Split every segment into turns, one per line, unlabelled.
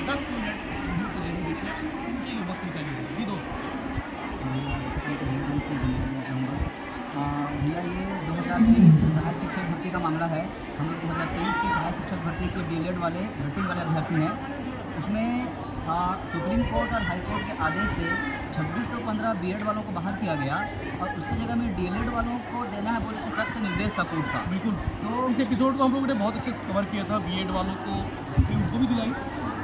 10 minute इस video को जरूर देखिए, उनके लिए वक्त निकालिए जी। दो
भैया ये 2023 सहायक शिक्षक भर्ती का मामला है। हम लोग 2023 की सहायक शिक्षक भर्ती के डीएलएड वाले रेटिंग वाले अभ्यर्थी हैं। उसमें सुप्रीम कोर्ट और हाई कोर्ट के आदेश से 2615 बीएड वालों को बाहर किया गया और उसकी जगह में डीएलएड वालों को देना है बोल के सख्त निर्देश था कोर्ट का।
बिल्कुल, तो इस एपिसोड को हम लोगों ने बहुत अच्छे से कवर किया था। बीएड वालों को उनको भी दिलाई,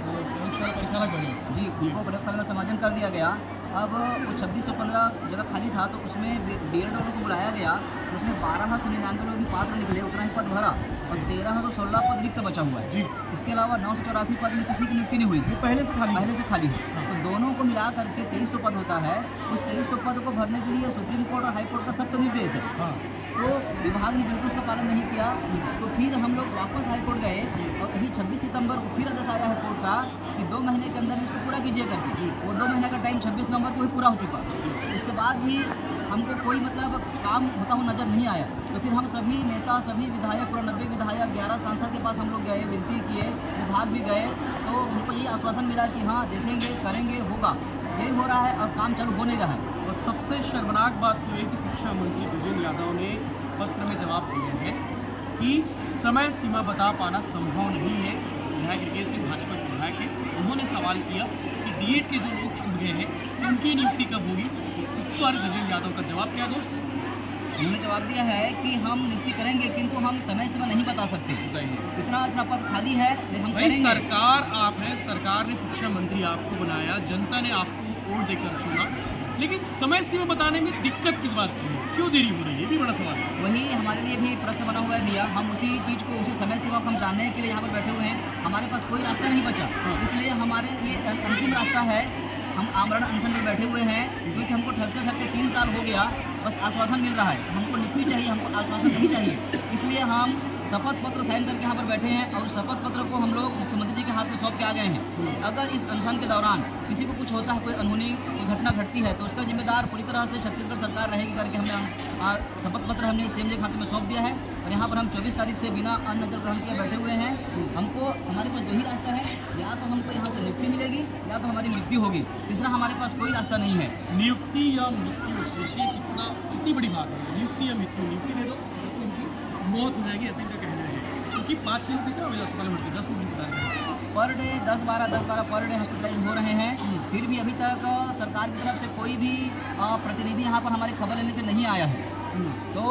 तो प्रयोगशाला परिचालक बने
जी, उनको प्रयोगशाला में समायोजन कर दिया गया। अब वो 2615 जगह खाली था, तो उसमें बीएड वालों को बुलाया गया। तो उसमें 1299 लोग ही पात्र निकले, उतना ही पद भरा और 1316 पद रिक्त बचा हुआ है
जी।
इसके अलावा 984 पद में किसी की नियुक्ति नहीं हुई थी,
पहले से खाली है।
है। तो दोनों को मिला करके 2300 पद होता है। उस 2300 पद को भरने के लिए सुप्रीम कोर्ट और हाई कोर्ट का सख्त निर्देश है।
हाँ,
तो विभाग ने बिल्कुल उसका पालन नहीं किया। तो फिर हम लोग वापस हाई कोर्ट गए और अभी 26 सितंबर को फिर आदेश आया है कोर्ट का कि 2 महीने के अंदर इसको पूरा कीजिए करके। वो 2 महीने का टाइम 26 नवंबर को ही पूरा हो चुका। इसके बाद भी हमको कोई मतलब काम होता हुआ नज़र नहीं आया। तो फिर हम सभी नेता, सभी विधायक, पूरा 90 विधायक, 11 सांसद के पास हम लोग गए, विनती किए, विभाग भी गए। तो उनको यही आश्वासन मिला कि हाँ देखेंगे, करेंगे, होगा। यही हो रहा है और काम चालू हो नहीं रहा है।
और सबसे शर्मनाक बात तो ये कि शिक्षा मंत्री ब्रजेंद्र यादव ने पत्र में जवाब दिया है कि समय सीमा बता पाना संभव नहीं है। विधायक रिकेश सिंह भाजपा के विधायक हैं, उन्होंने सवाल किया कि बीएड के जो लोग छूट गए हैं उनकी नियुक्ति कब होगी। इस पर ब्रजेंद्र यादव का जवाब क्या दोस्त?
उन्होंने जवाब दिया है कि हम नियुक्ति करेंगे किंतु हम समय सीमा नहीं बता सकते। इतना इतना पद खाली है, लेकिन हम
भाई
करेंगे।
सरकार आप हैं, सरकार ने शिक्षा मंत्री आपको बनाया, जनता ने आपको वोट देकर चुना, लेकिन समय सीमा बताने में दिक्कत किस बात की है? क्यों देरी हो रही है? ये भी बड़ा सवाल है।
वही हमारे लिए भी प्रश्न बना हुआ है भैया। हम उसी चीज़ को, उसी समय सीमा को हम जानने के लिए यहाँ पर बैठे हुए हैं। हमारे पास कोई रास्ता नहीं बचा, इसलिए हमारे ये अंतिम रास्ता है। हम आमरण अनशन में बैठे हुए हैं क्योंकि हमको ठहरते ठहरते 3 साल हो गया। बस आश्वासन मिल रहा है, हमको नियुक्ति चाहिए, हमको आश्वासन नहीं चाहिए। इसलिए हम शपथ पत्र साइन करके यहाँ पर बैठे हैं और शपथ पत्र को हम लोग मुख्यमंत्री जी के हाथ में सौंप के आ गए हैं। अगर इस अनशन के दौरान किसी को कुछ होता है, कोई अनहोनी कोई घटना घटती है, तो उसका जिम्मेदार पूरी तरह से छत्तीसगढ़ सरकार रहेगी करके हमने शपथ पत्र हमने सीएम जी के हाथ में सौंप दिया है। और यहाँ पर हम 24 तारीख से बिना अन्न जल ग्रहण किए बैठे हुए हैं। हमको, हमारे पास 2 ही रास्ता है, या तो हमको यहाँ से नियुक्ति मिलेगी या तो हमारी मृत्यु होगी। तीसरा हमारे पास कोई रास्ता नहीं है।
नियुक्ति या मृत्यु, सोचिए कितनी बड़ी बात है। नियुक्ति या मृत्यु, नियुक्ति दे दो तो उनकी मौत हो जाएगी, ऐसे इनका कहना है। क्योंकि 5 मिनट का अस्पताल में 10 मिनट बता रहे हैं
per day 10-12 per day hospitalise हो रहे हैं। फिर भी अभी तक सरकार की तरफ से कोई भी प्रतिनिधि यहाँ पर हमारी खबर लेने के नहीं आया है। तो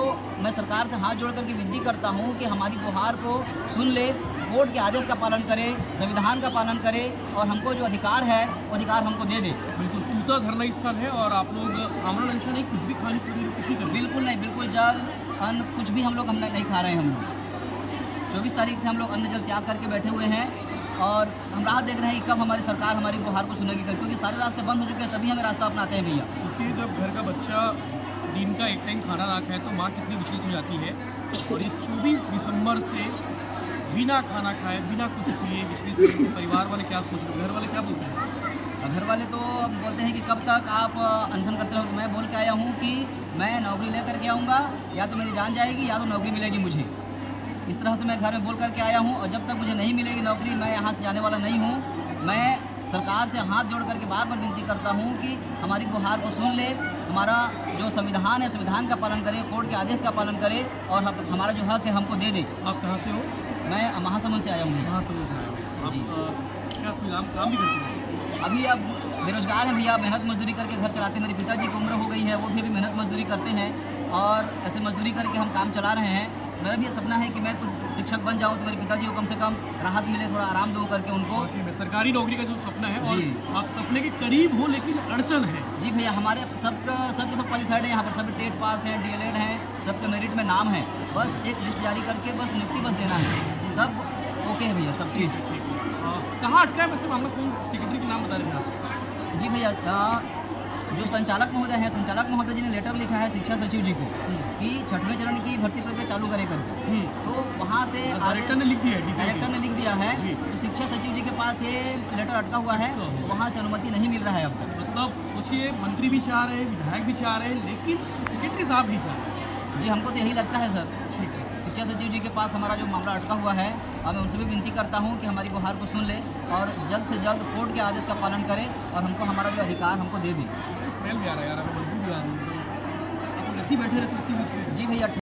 मैं सरकार से हाथ जोड़ करके विनती करता हूँ कि हमारी गुहार को सुन ले, कोर्ट के आदेश का पालन करे, संविधान का पालन करे और हमको जो अधिकार है वो अधिकार हमको दे दे।
बिल्कुल पूरा धरना स्थल है और आप लोग आमरण अनशन नहीं, कुछ भी खाने पीने की कोशिश करें?
बिल्कुल नहीं, बिल्कुल जल अन्न कुछ भी हम लोग नहीं खा रहे हैं। हम लोग 24 तारीख से हम लोग अन्न जल त्याग करके बैठे हुए हैं और हम राह देख रहे हैं कि कब हमारी सरकार हमारी गुहार को सुनेगी, क्योंकि सारे रास्ते बंद हो चुके हैं, तभी हमें रास्ता अपनाते हैं भैया।
सोचिए जब घर का बच्चा दिन का एक टाइम खाना ना खाए तो माँ कितनी विचलित हो जाती है। और ये 24 दिसंबर से बिना खाना खाए, बिना कुछ पिए विचलित हुए, तो परिवार वाले क्या सोच रहे हैं, घर वाले क्या बोलते हैं?
घर वाले तो बोलते हैं कि कब तक आप अनशन करते रहो। तो मैं बोल के आया हूँ कि मैं नौकरी लेकर के आऊँगा, या तो मेरी जान जाएगी या तो नौकरी मिलेगी मुझे। इस तरह से मैं घर में बोल करके आया हूँ और जब तक मुझे नहीं मिलेगी नौकरी, मैं यहाँ से जाने वाला नहीं हूँ। मैं सरकार से हाथ जोड़ करके बार बार विनती करता हूँ कि हमारी गुहार को सुन ले, हमारा जो संविधान है संविधान का पालन करे, कोर्ट के आदेश का पालन करे और हमारा जो हक है हमको दे दे।
आप कहाँ से हो?
मैं महासमुंद से आया हूँ।
महासमुंद से आया हूँ। आप
जी।
क्या कोई काम भी करते हैं?
अभी अब बेरोजगार हैं भैया, मेहनत मजदूरी करके घर चलाते हैं। मेरे पिताजी की उम्र हो गई है, वो भी अभी मेहनत मजदूरी करते हैं और ऐसे मजदूरी करके हम काम चला रहे हैं। मेरा भी ये सपना है कि मैं कुछ शिक्षक बन जाऊँ तो मेरे पिताजी को कम से कम राहत मिले, थोड़ा आराम दूँ करके उनको।
सरकारी नौकरी का जो सपना है
जी।
और आप सपने के करीब हो लेकिन अड़चन है।
जी भैया, हमारे सब क्वालिफाइड है यहाँ पर, सब टेट पास है, डीएलएड हैं, सबके मेरिट में नाम है। बस एक लिस्ट जारी करके बस नियुक्ति बस देना है, सब ओके है भैया, सब चीज़।
कहाँ अटका है वैसे मामला? कौन सेक्रेटरी का नाम बता रहे हैं आप?
जी भैया, जो संचालक महोदय हैं, संचालक महोदय जी ने लेटर लिखा है शिक्षा सचिव जी को कि 6वें चरण की भर्ती प्रक्रिया चालू करें करके। तो वहाँ से
डायरेक्टर ने लिख दिया है,
डायरेक्टर ने लिख दिया है। तो शिक्षा सचिव जी के पास ये लेटर अटका हुआ है, वहाँ से अनुमति नहीं मिल रहा है अब तक।
मतलब सोचिए मंत्री भी चाह रहे हैं, विधायक भी चाह रहे हैं, लेकिन सेक्रेटरी साहब भी चाह रहे हैं।
जी, हमको तो यही लगता है सर।
ठीक है।
शिक्षा सचिव जी के पास हमारा जो मामला अटका हुआ है, और मैं उनसे भी विनती करता हूँ कि हमारी गुहार को सुन ले और जल्द से जल्द कोर्ट के आदेश का पालन करें और हमको हमारा जो अधिकार हमको दे दें।
स्मेल भी आ रहा है यार, बदबू भी आ रही है। आप ऐसे ही बैठे रहते इसी बीच में।
जी भैया।